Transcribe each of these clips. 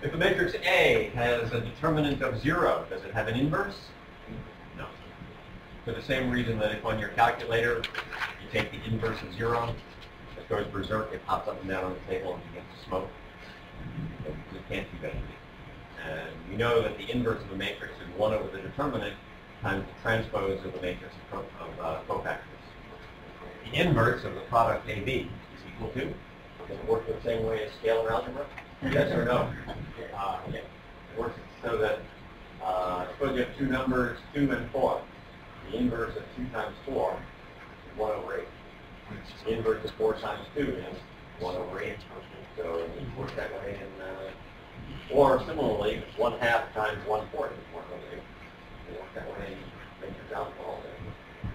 If the matrix A has a determinant of 0, does it have an inverse? No. For the same reason that if on your calculator you take the inverse of 0, it goes berserk, it pops up and down on the table and begins to smoke. You can't do that. And you know that the inverse of the matrix is 1 over the determinant times the transpose of the matrix of cofactors. The inverse of the product AB is equal to, does it work the same way as scalar algebra? Yes or no? Yeah. It works so that, suppose you have two numbers, 2 and 4. The inverse of 2 times 4 is 1 over 8. The inverse of 4 times 2 is 1 over 8. So it works that way. Or similarly, 1/2 times 1/4 is 1 over 8. It works that way in matrix algebra all day.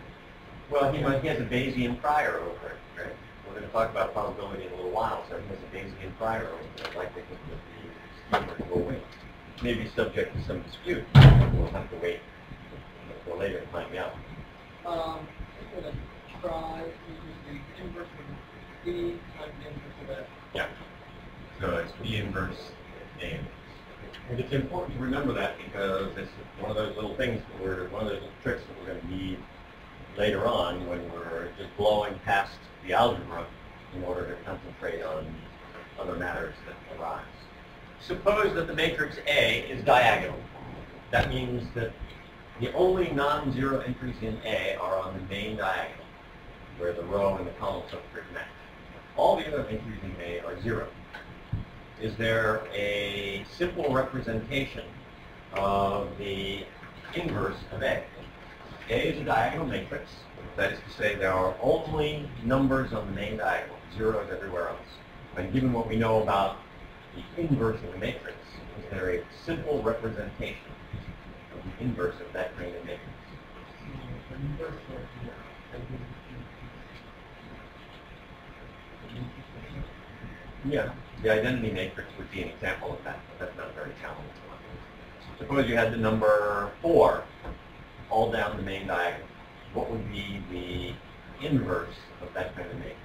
Well, he has a Bayesian prior over it, right? We're going to talk about probability in a little while, so he has a Bayesian prior over it. I'd like to think that the scheme will wait. Maybe subject to some dispute. We'll have to wait until later to find out. I'm going to try to use the inverse of B times the inverse of that. Yeah. So it's B inverse A. And it's important to remember that because it's one of those little things one of those little tricks that we're going to need later on when we're just blowing past the algebra in order to concentrate on other matters that arise. Suppose that the matrix A is diagonal. That means that the only non-zero entries in A are on the main diagonal, where the row and the column subscript match. All the other entries in A are 0. Is there a simple representation of the inverse of A? A is a diagonal matrix. That is to say, there are only numbers on the main diagonal, zeros everywhere else. And given what we know about the inverse of the matrix, is there a simple representation of the inverse of that kind of matrix? Yeah, the identity matrix would be an example of that, but that's not very challenging. Suppose you had the number 4 all down the main diagonal. What would be the inverse of that kind of matrix?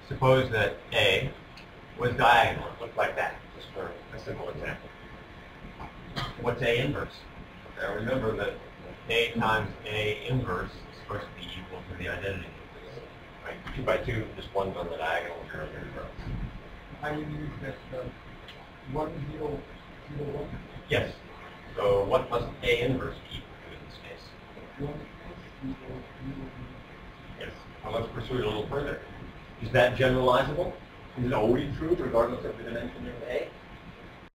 Suppose that A was diagonal. It looked like that, just for a simple example. What's A inverse? Now remember that A times A inverse is supposed to be equal to the identity matrix. Right? 2 by 2, just one's on the diagonal, 0, 0. I would use that 1, 0, 0, 1. Yes. So what must A inverse be equal to in this case? 1, 0, 0, 0. Yes. Now let's pursue it a little further. Is that generalizable? Is it always true regardless of the dimension of A?